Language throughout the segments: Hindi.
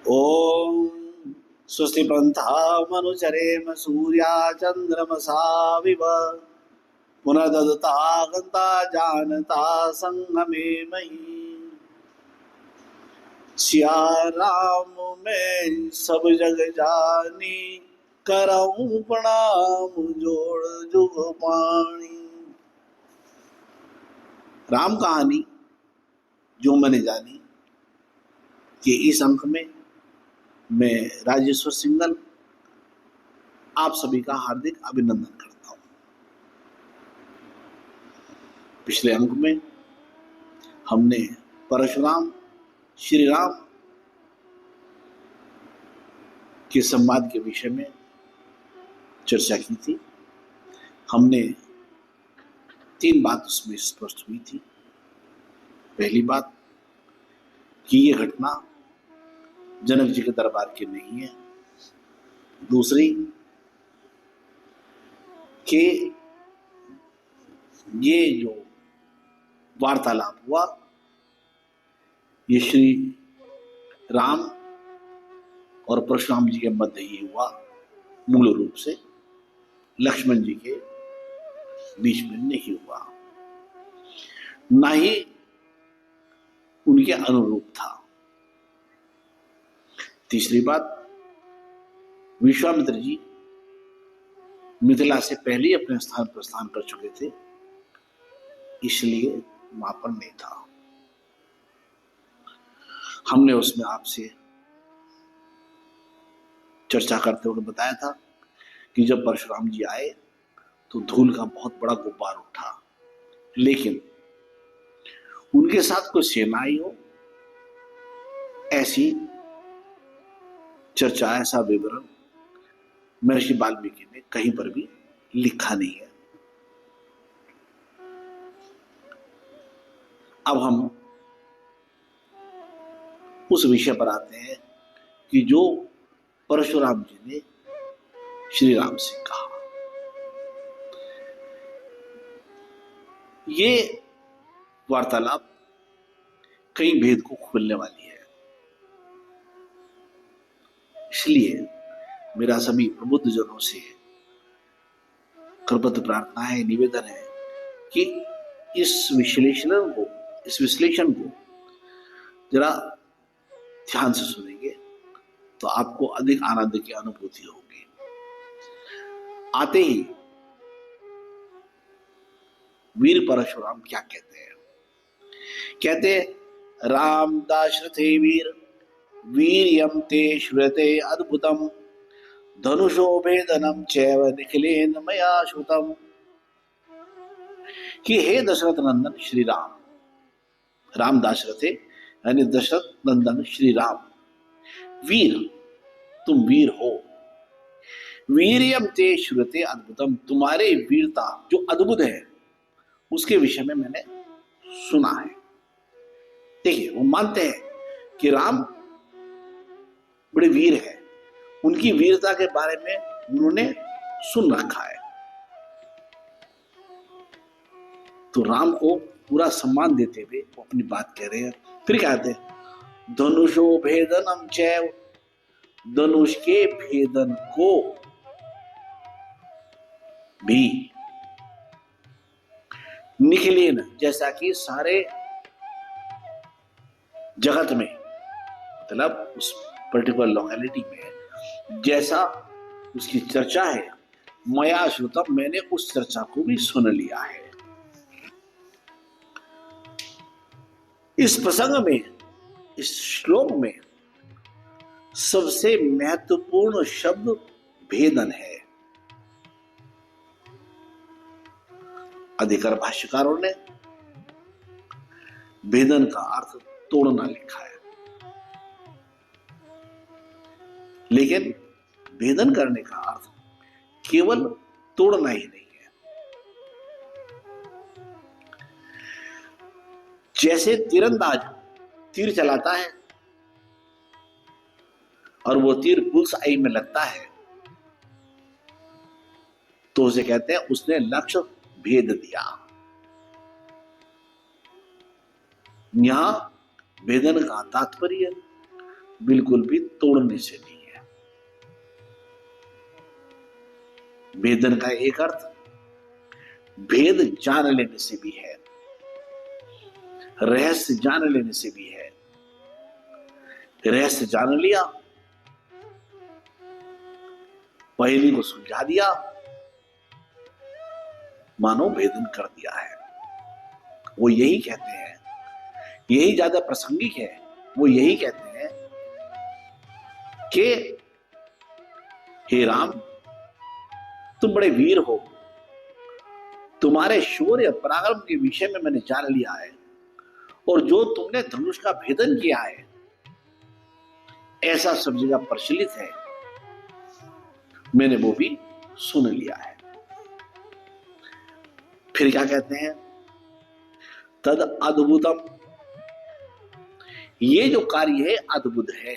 ओम स्वस्ति पंथामनुचरेम सूर्या चंद्रमसा विव पुनर्दत्ता गंता जानता संगमे मही। सिया राम मैं सब जग जानी, करऊं प्रणाम जोड़ जुग पाणी। राम कहानी जो मैंने जानी कि इस अंक में मैं राजेश्वर सिंघल आप सभी का हार्दिक अभिनंदन करता हूं। पिछले अंक में हमने परशुराम श्री राम के संवाद के विषय में चर्चा की थी। हमने 3 बात उसमें स्पष्ट हुई थी। पहली बात कि ये घटना जनक जी के दरबार की नहीं है। दूसरी कि ये जो वार्तालाप हुआ ये श्री राम और परशुराम जी के मध्य ही हुआ, मूल रूप से लक्ष्मण जी के बीच में नहीं हुआ, ना ही उनके अनुरूप था। तीसरी बात, विश्वामित्र जी मिथिला से पहले अपने स्थान प्रस्थान कर चुके थे, इसलिए वहां पर नहीं था। हमने उसमें आपसे चर्चा करते हुए बताया था कि जब परशुराम जी आए तो धूल का बहुत बड़ा गुब्बार उठा, लेकिन उनके साथ कोई सेना आई हो ऐसी चर्चा, ऐसा विवरण महर्षि वाल्मीकि ने कहीं पर भी लिखा नहीं है। अब हम उस विषय पर आते हैं कि जो परशुराम जी ने श्री राम से कहा। ये वार्तालाप कई भेद को खोलने वाली है, इसलिए मेरा सभी प्रबुद्ध जनों से करबद्ध प्रार्थना है, निवेदन है कि इस विश्लेषण को जरा ध्यान से सुनेंगे तो आपको अधिक आनंद की अनुभूति होगी। आते ही वीर परशुराम क्या कहते हैं? कहते राम दाशरथे वीर वीर्यं ते श्रूयते अद्भुतम धनुषो भेदनम चैव निखिलेन मया श्रुतम। कि हे दशरथ नंदन श्री राम, राम दाशरथे यानी दशरथ नंदन श्री राम, वीर तुम वीर हो। वीर्यम ते श्रूयते अद्भुतम, तुम्हारे वीरता जो अद्भुत है उसके विषय में मैंने सुना है। देखिए, वो मानते हैं कि राम बड़े वीर हैं, उनकी वीरता के बारे में उन्होंने सुन रखा है। तो राम को पूरा सम्मान देते हुए वो अपनी बात कह रहे हैं। फिर कहते हैं धनुषो भेदनम चैव, धनुष के भेदन को भी, निखिलेन जैसा कि सारे जगत में, मतलब उस पर्टिकुलर लोकेलिटी में जैसा उसकी चर्चा है, मया श्रुतम मैंने उस चर्चा को भी सुन लिया है। इस प्रसंग में, इस श्लोक में सबसे महत्वपूर्ण शब्द भेदन है। अधिकार भाष्यकारों ने भेदन का अर्थ तोड़ना लिखा है, लेकिन भेदन करने का अर्थ केवल तोड़ना ही नहीं है। जैसे तीरंदाज तीर चलाता है और वो तीर बुल्स आई में लगता है तो उसे कहते हैं उसने लक्ष्य भेद दिया। यहां भेदन का तात्पर्य बिल्कुल भी तोड़ने से नहीं है। भेदन का एक अर्थ भेद जान लेने से भी है, रहस्य जान लेने से भी है। रहस्य जान लिया, पहेली को सुलझा दिया, मानो भेदन कर दिया है। वो यही कहते हैं, यही ज्यादा प्रासंगिक है, वो यही कहते हैं कि हे राम, तुम बड़े वीर हो, तुम्हारे शौर्य पराक्रम के विषय में मैंने जान लिया है, और जो तुमने धनुष का भेदन किया है ऐसा सब जगह प्रचलित है, मैंने वो भी सुन लिया है। फिर क्या कहते हैं, तद अद्भुतम, ये जो कार्य है अद्भुत है।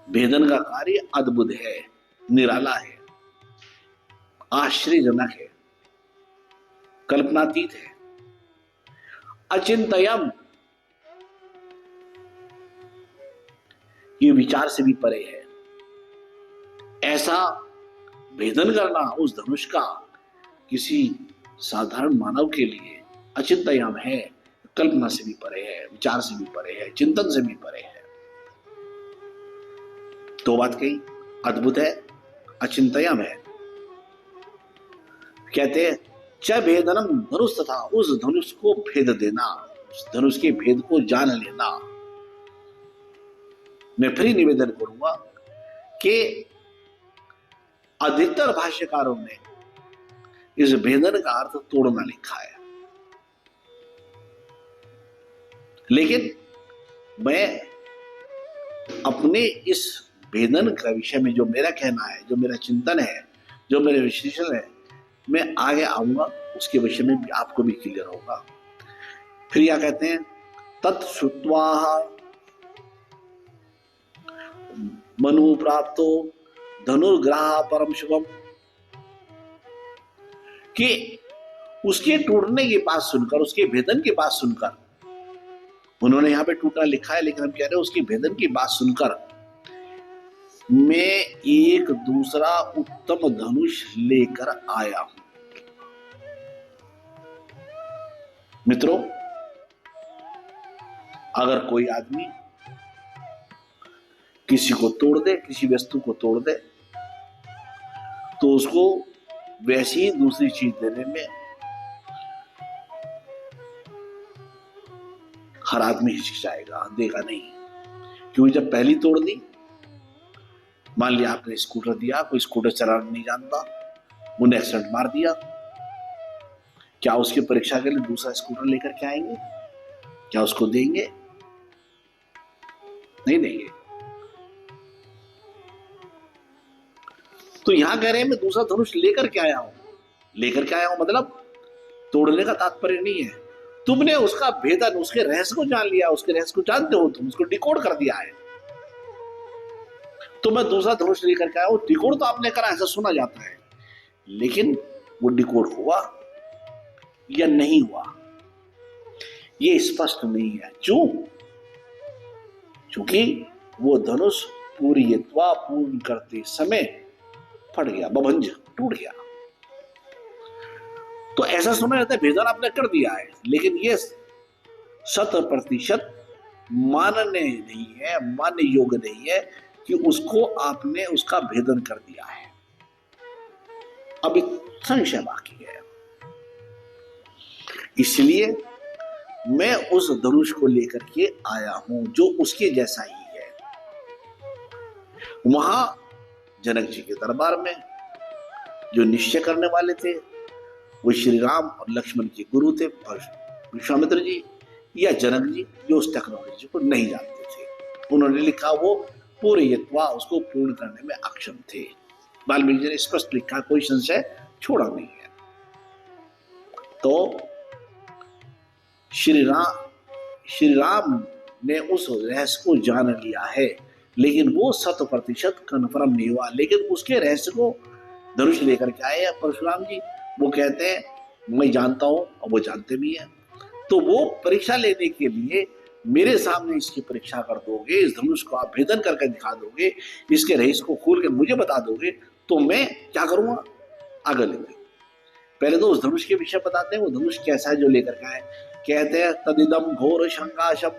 भेदन का कार्य अद्भुत है, निराला है, आश्चर्यजनक है, कल्पनातीत है। अचिंतयम, ये विचार से भी परे है। ऐसा भेदन करना उस धनुष का किसी साधारण मानव के लिए अचिंतयम है, कल्पना से भी परे है, विचार से भी परे है, चिंतन से भी परे है। तो बात कही, अद्भुत है, अचिंतयम है। कहते हैं च भेदनम धनुष, तथा उस धनुष को भेद देना, उस धनुष के भेद को जान लेना। मैं फिर निवेदन करूंगा कि अधिकतर भाष्यकारों ने इस भेदन का अर्थ तोड़ना लिखा है, लेकिन मैं अपने इस भेदन का विषय में जो मेरा कहना है, जो मेरा चिंतन है, जो मेरे विश्लेषण है, मैं आगे आऊंगा, उसके विषय में भी आपको भी क्लियर होगा। फिर क्या कहते हैं, तत्श्रुत्वा मनु प्राप्तो धनुर्ग्राह परम शुभम, कि उसके टूटने की बात सुनकर, उसके भेदन की बात सुनकर, उन्होंने यहां पे टूटा लिखा है, लेकिन हम कह रहे हैं उसकी भेदन की बात सुनकर मैं एक दूसरा उत्तम धनुष लेकर आया हूं। मित्रों, अगर कोई आदमी किसी को तोड़ दे, किसी वस्तु को तोड़ दे, तो उसको वैसी ही दूसरी चीज देने में हर आदमी हिचकिचाएगा, देगा नहीं। क्योंकि जब पहली तोड़ दी, मान लिया आपने स्कूटर दिया, कोई स्कूटर चलाना नहीं जानता, उन्हें एक्सीडेंट मार दिया, क्या उसकी परीक्षा के लिए दूसरा स्कूटर लेकर के आएंगे? क्या उसको देंगे? नहीं देंगे। तो यहां कह रहे हैं मैं दूसरा धनुष लेकर के आया हूं। लेकर के आया हूं मतलब तोड़ने का तात्पर्य नहीं है, तुमने उसका भेदन, उसके रहस्य को जान लिया, उसके रहस्य को जानते हो, तुम उसको डिकोड कर दिया है, तो मैं दूसरा धनुष लेकर के आया हूं। डिकोड तो आपने करा, ऐसा सुना जाता है, लेकिन वो डिकोड हुआ या नहीं हुआ ये स्पष्ट नहीं है। क्यों? क्योंकि वो धनुष पूर्ण करते समय फट गया, बभंज टूट गया। तो ऐसा सुना जाता है भेदन आपने कर दिया है, लेकिन ये 100% मानने नहीं है, मानने योग्य नहीं है कि उसको आपने उसका भेदन कर दिया है। अभी संशय बाकी है। इसलिए मैं उस धनुष को लेकर के आया हूं जो उसके जैसा ही है। वहां जनक जी के दरबार में जो निश्चय करने वाले थे वो श्री राम और लक्ष्मण के गुरु थे, विश्वामित्र जी या जनक जी, जो उस टेक्नोलॉजी को नहीं जानते थे। उन्होंने लिखा वो पूरे यत्वा, उसको पूर्ण करने में अक्षम थे। वाल्मीकि जी ने स्पष्ट लिखा, कोई संशय छोड़ा नहीं है। तो श्री राम ने उस रहस्य को जान लिया है, लेकिन वो 100% कन्फर्म नहीं हुआ। लेकिन उसके रहस्य को धनुष लेकर के आए परशुराम जी। वो कहते हैं मैं जानता हूं, और वो जानते भी हैं। तो वो परीक्षा लेने के लिए मेरे सामने इसकी परीक्षा कर दोगे, इस धनुष को आप भेदन करके दिखा दोगे, इसके रहस्य को खोल के मुझे बता दोगे, तो मैं क्या करूंगा आगे लेते। पहले तो उस धनुष के विषय बताते हैं, वो धनुष कैसा है जो लेकर के आए। कहते हैं तदिदम घोर शंकाशम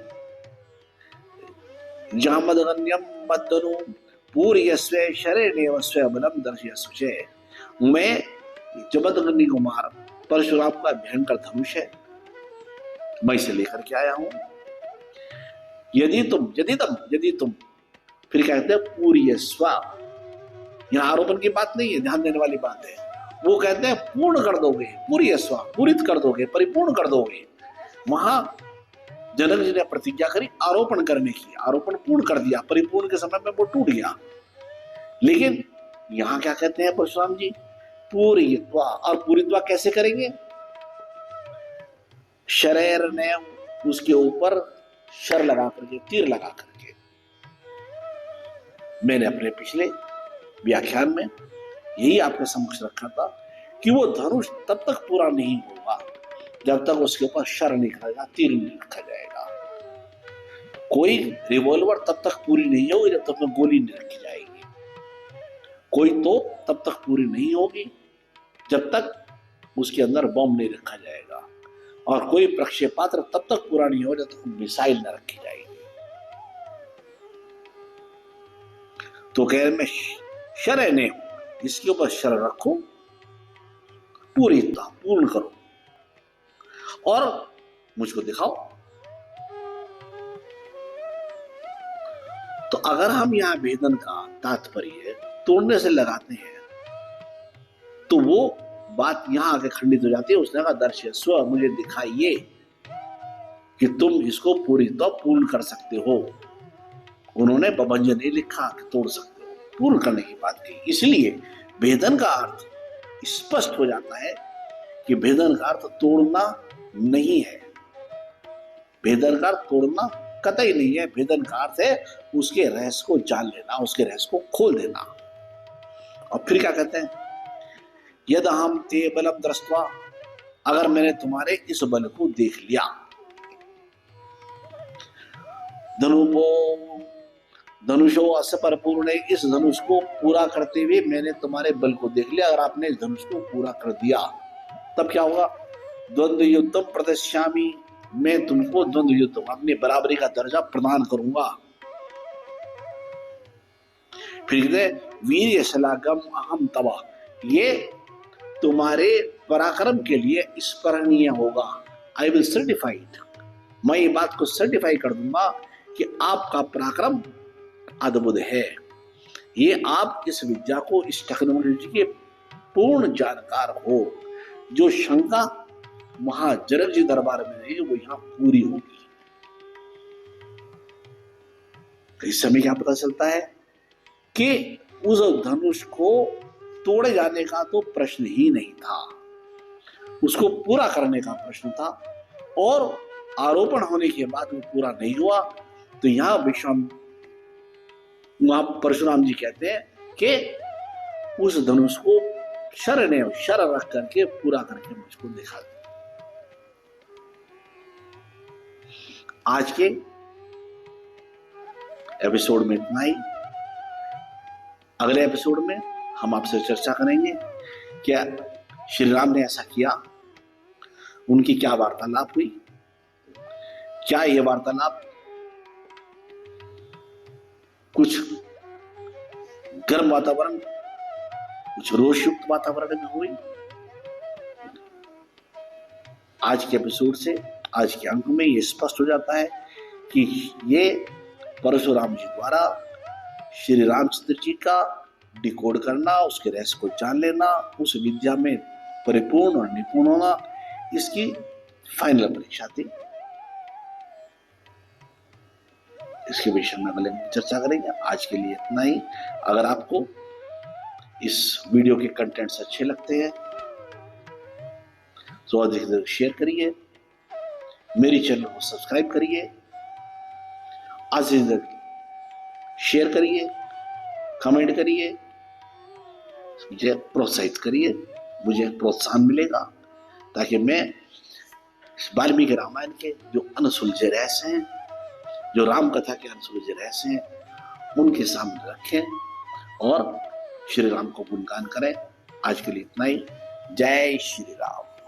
जामदगन्यम मद्दनु पूर्यस्वे शरेणेव स्वबलम दर्शयस्वे। मैं जमदग्नि कुमार परशुराम का भयंकर धनुष है, मैं इसे लेकर के आया हूं। यदि तुम फिर कहते हैं पूर्यस्व, यहां आरोपण की बात नहीं है, ध्यान देने वाली बात है। वो कहते हैं पूर्ण कर दोगे, पूर्यस्व पूरित कर दोगे, परिपूर्ण कर दोगे। वहां जनक जी ने प्रतिज्ञा करी आरोपण करने की, आरोपण पूर्ण कर दिया, परिपूर्ण के समय में वो टूट गया। लेकिन यहां क्या कहते हैं परशुराम जी, पूरित्वा। और पूरित्वा कैसे करेंगे? शरीर ने उसके ऊपर शर लगा करके, तीर लगा करके। मैंने अपने पिछले व्याख्यान में यही आपके समक्ष रखा था कि वो धनुष तब तक पूरा नहीं होगा जब तक उसके ऊपर शर नहीं रखेगा, तीर नहीं रखा जाएगा। कोई रिवॉल्वर तब तक पूरी नहीं होगी जब तक गोली नहीं रखी जाएगी। कोई तो तब तक पूरी नहीं होगी जब तक उसके अंदर बम नहीं रखा जाएगा। और कोई प्रक्षेपास्त्र तब तक पूरा नहीं होगा जब तक मिसाइल न रखी जाएगी। तो कह रहे मैं शर ने इसके ऊपर शर रखो, पूर्ण करो और मुझको दिखाओ। तो अगर हम यहां वेदन का तात्पर्य तोड़ने से लगाते हैं तो वो बात यहां आके खंडित हो जाती है। उसने कहा दर्शस्व, मुझे दिखाइए कि तुम इसको पूर्ण कर सकते हो। उन्होंने बभंजन नहीं लिखा कि तोड़ सकते हो, पूर्ण करने की बात की। इसलिए भेदन का अर्थ स्पष्ट हो जाता है कि भेदन का अर्थ तोड़ना नहीं है। भेदन का अर्थ तोड़ना कतई नहीं है। भेदन का अर्थ है उसके रहस्य को जान लेना, उसके रहस्य को खोल देना। और फिर क्या कहते हैं, यद हम ते बलम दृष्टवा, अगर मैंने तुम्हारे इस बल को देख लिया। धनुषो अस परिपूर्ण, इस धनुष को पूरा करते हुए मैंने तुम्हारे बल को देख लिया। अगर आपने इस धनुष को पूरा कर दिया तब क्या होगा, द्वंद्व युद्धम प्रदर्श्यामी, मैं तुमको द्वंद्व युद्ध अपनी बराबरी का दर्जा प्रदान करूंगा। फिर वीर शलागम अहम तवा, ये तुम्हारे पराक्रम के लिए स्मरणीय होगा। आई विल सर्टिफाइड, मैं ये बात को सर्टिफाई कर दूंगा कि आपका पराक्रम अद्भुत है। ये आप इस विद्या को, इस टेक्नोलॉजी के पूर्ण जानकार हो। जो शंका वहां जनक जी दरबार में रही वो यहाँ पूरी होगी। इस समय क्या पता चलता है कि उस धनुष को तोड़े जाने का तो प्रश्न ही नहीं था, उसको पूरा करने का प्रश्न था। और आरोपण होने के बाद वो पूरा नहीं हुआ। तो यहां वहां परशुराम जी कहते हैं कि उस धनुष को शर रख करके पूरा करके मुझको दिखा दे। आज के एपिसोड में इतना ही। अगले एपिसोड में हम आपसे चर्चा करेंगे क्या श्री राम ने ऐसा किया, उनकी क्या वार्तालाप हुई, क्या यह वार्तालाप कुछ गर्म वातावरण, कुछ रोषयुक्त वातावरण में हुई। आज के एपिसोड से, आज के अंक में यह स्पष्ट हो जाता है कि ये परशुराम जी द्वारा श्री रामचंद्र जी का डिकोड करना, उसके रहस्य को जान लेना, उस विद्या में परिपूर्ण और निपुण होना, इसकी फाइनल परीक्षा थी। इसके विषय में अगले चर्चा करेंगे। आज के लिए इतना ही। अगर आपको इस वीडियो के कंटेंट्स अच्छे लगते हैं तो अधिक से अधिक शेयर करिए, मेरी चैनल को सब्सक्राइब करिए, अधिक से अधिक शेयर करिए, कमेंट करिए, मुझे प्रोत्साहित करिए, मुझे प्रोत्साहन मिलेगा ताकि मैं वाल्मीकि रामायण के जो अनसुलझे रहस्य हैं जो राम कथा के अनसुलझे जो रहस्य हैं उनके सामने रखें और श्री राम को गुणगान करें। आज के लिए इतना ही। जय श्री राम।